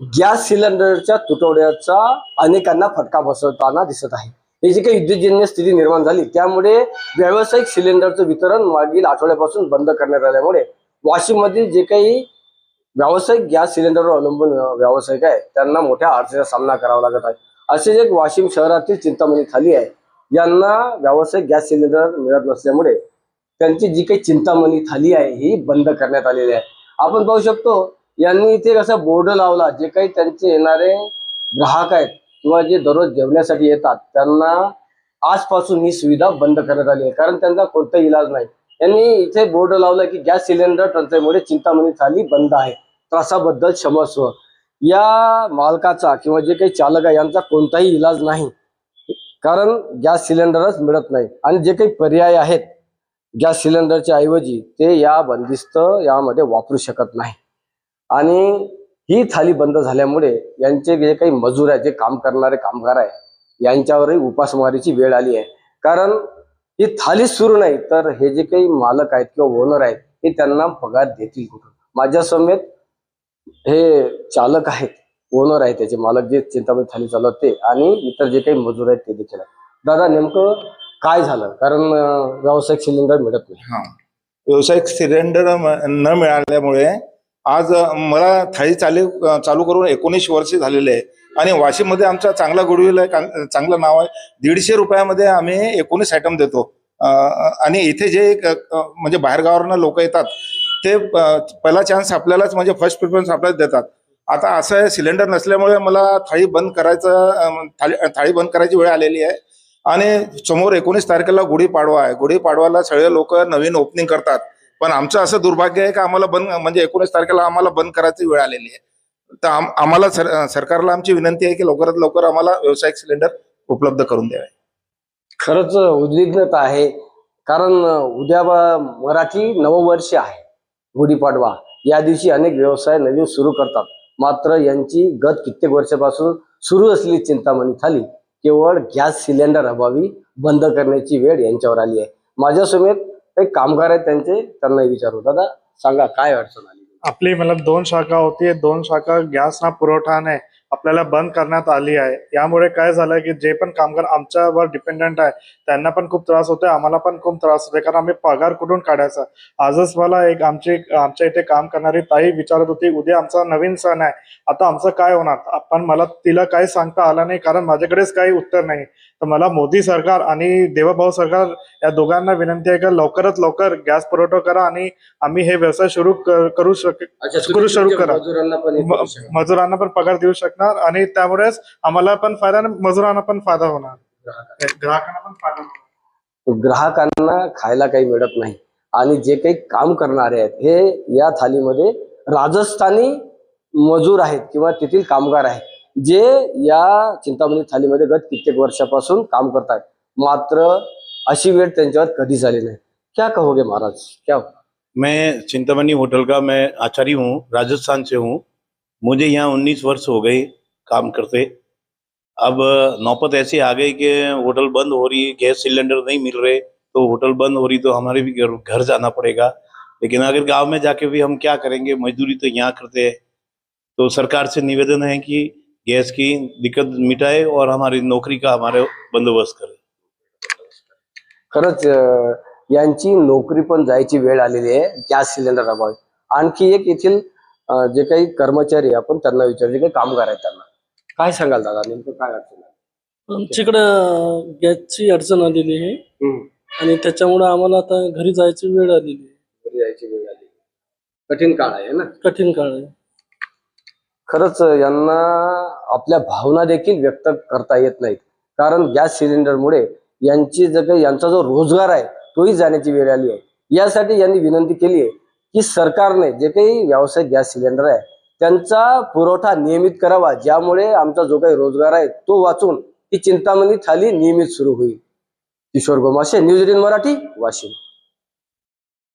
Gas सिलेंडरच्या तुटवड्याचा अनेकांना फटका बसवताना दिसत आहे। ही जी काही युद्धजन्य स्थिती निर्माण झाली त्यामुळे व्यावसायिक सिलेंडरचं वितरण मागील आठवड्यापासून बंद करण्यात आल्यामुळे वाशिममधील जे काही व्यावसायिक गॅस सिलेंडरवर अवलंबून व्यावसायिक आहे त्यांना मोठ्या अडचणीचा सामना करावा लागत आहे। असेच एक वाशिम शहरातील चिंतामणी थाली आहे, यांना व्यावसायिक गॅस सिलेंडर मिळत नसल्यामुळे त्यांची जी काही चिंतामणी थाली आहे ही बंद करण्यात आलेली आहे। आपण पाहू शकतो यांनी इथे कसा बोर्ड लावला, जे काही त्यांचे येणारे ग्राहक आहेत किंवा जे दररोज जेवण्यासाठी येतात त्यांना आजपासून ही सुविधा बंद करण्यात आली आहे, कारण त्यांचा कोणताही इलाज नाही। यांनी इथे बोर्ड लावला की गॅस सिलेंडर टंचाईमुळे चिंतामणी थाली बंद आहे, त्रासाबद्दल क्षमस्व। या मालकाचा किंवा जे काही चालक आहे यांचा कोणताही इलाज नाही, कारण गॅस सिलेंडरच मिळत नाही आणि जे काही पर्याय आहेत गॅस सिलेंडरच्या ऐवजी ते या बंदिस्त यामध्ये वापरू शकत नाही। आणि ही थाली बंद झाल्यामुळे यांचे जे काही मजूर आहेत, जे काम करणारे कामगार आहे यांच्यावरही उपासमारीची वेळ आली आहे, कारण ही थाली सुरू नाही तर हे जे काही मालक आहेत किंवा ओनर आहेत हे त्यांना पगार देतील कुठून। माझ्या समेत हे चालक आहेत, ओनर आहेत, त्याचे मालक जे चिंतामणी थाली चालवते आणि इतर जे काही मजूर आहेत ते देखील। दादा नेमकं काय झालं, कारण व्यावसायिक सिलेंडर मिळत नाही? व्यावसायिक सिलेंडर न मिळाल्यामुळे आज मला थाळी चालू करून 19 वर्ष झालेले आहे आणि वाशिममध्ये आमचा चांगला गुडविल आहे, चांगलं नाव आहे। 150 रुपयामध्ये आम्ही 19 आयटम देतो आणि इथे जे म्हणजे बाहेरगावावरून लोक येतात ते पहिला चान्स आपल्यालाच, म्हणजे फर्स्ट प्रिफरन्स आपल्याला देतात। आता असं सिलेंडर नसल्यामुळे मला थाळी बंद करायची वेळ आलेली आहे आणि समोर 19 तारखेला गुढीपाडवा आहे। गुढीपाडवाला सगळे लोक नवीन ओपनिंग करतात, पण आमचं असं दुर्भाग्य आहे की आम्हाला म्हणजे 19 तारखेला आम्हाला बंद करायची वेळ आलेली आहे। तर आम्हाला सरकारला आमची विनंती आहे की लवकरात लवकर आम्हाला व्यावसायिक सिलेंडर उपलब्ध करून द्यावे। खरंच उद्विग्नता आहे, कारण उद्या मराठी नववर्ष आहे, गुढीपाडवा। या दिवशी अनेक व्यवसाय नवीन सुरू करतात, मात्र यांची गत कित्येक वर्षापासून सुरू असलेली चिंतामणी थाली केवळ गॅस सिलेंडर अभावी बंद करण्याची वेळ यांच्यावर आली आहे। माझ्यासमेत काही कामगार आहेत त्यांचे, त्यांना विचारू। दादा सांगा काय अडचण आली? आपली मतलब 2 शाखा होती, 2 शाखा गॅस ना पुरवठाने आपल्याला बंद करण्यात आली आहे। यामुळे काय झालंय की जे पण कामगार आमच्यावर डिपेंडंट आहे त्यांना पण खूप त्रास होतोय, आम्हाला पण खूप त्रास होतोय, कारण आम्ही पगार कुठून काढायचा। आजच मला एक आमच्या इथे काम करणारी ताई विचारत होती, उद्या आमचा नवीन सण आहे, आता आमचं काय होणार। पण मला तिला काही सांगता आलं नाही, कारण माझ्याकडेच काही उत्तर नाही। तर मला मोदी सरकार आणि देवाभाऊ सरकार या दोघांना विनंती आहे की लवकरात लवकर गॅस पुरवठा करा आणि आम्ही हे व्यवसाय सुरू करा। मजुरांना पण पगार देऊ शकणार आणि त्यामुळेच आम्हाला पण फायदा, मजुरांना पण फायदा होणार, ग्राहकांना पण फायदा होणार। ग्राहकांना खायला काही मिळत नाही आणि जे काही काम करणारे आहेत हे या थालीमध्ये राजस्थानी मजूर आहेत किंवा तेथील कामगार आहेत, जे या चिंतामणी थालीमध्ये गत कित्येक वर्षापासून काम करतात, मात्र अशी वेळ त्यांच्यावर कधीच आली नाही। क्या कहोगे महाराज, क्या? मैं चिंतामणी होटल का मैं आचार्य हूँ, राजस्थान से हूँ। मुझे यहाँ 19 वर्ष हो गए काम करते। अब नौबत ऐसी आ गई कि होटल बंद हो रही है, गैस सिलेंडर नहीं मिल रहे, तो होटल बंद हो रही तो हमारे भी घर जाना पड़ेगा। लेकिन अगर गांव में जाके भी हम क्या करेंगे, मजदूरी तो यहाँ करते हैं। तो सरकार से निवेदन है कि गैस की दिक्कत मिटाए और हमारी नौकरी का हमारे बंदोबस्त करे। खरंच यांची नोकरी पण जायची वेळ आलेली आहे गॅस सिलेंडर अभावी। आणखी एक येथील जे काही कर्मचारी आपण त्यांना विचारू, जे काही कामगार आहेत त्यांना काय सांगाल दादा, नेमकं काय अडचण आहे? आमच्याकडं गॅसची अडचण आलेली आहे आणि त्याच्यामुळे आम्हाला आता घरी जायची वेळ आलेली आहे। घरी जायची वेळ आली, कठीण काळ आहे ना, कठीण काळ आहे। खरंच यांना आपल्या भावना देखील व्यक्त करता येत नाहीत, कारण गॅस सिलेंडरमुळे यांचा जो रोजगार आहे तोही जाण्याची वेळ आली आहे। यासाठी यांनी विनंती केली आहे की सरकारने जे काही व्यावसायिक गॅस सिलेंडर आहे त्यांचा पुरवठा नियमित करावा, ज्यामुळे आमचा जो काही रोजगार आहे तो वाचून ही चिंतामणी थाली नियमित सुरू होईल। किशोर गोमाशे, न्यूज 18 मराठी, वाशिम।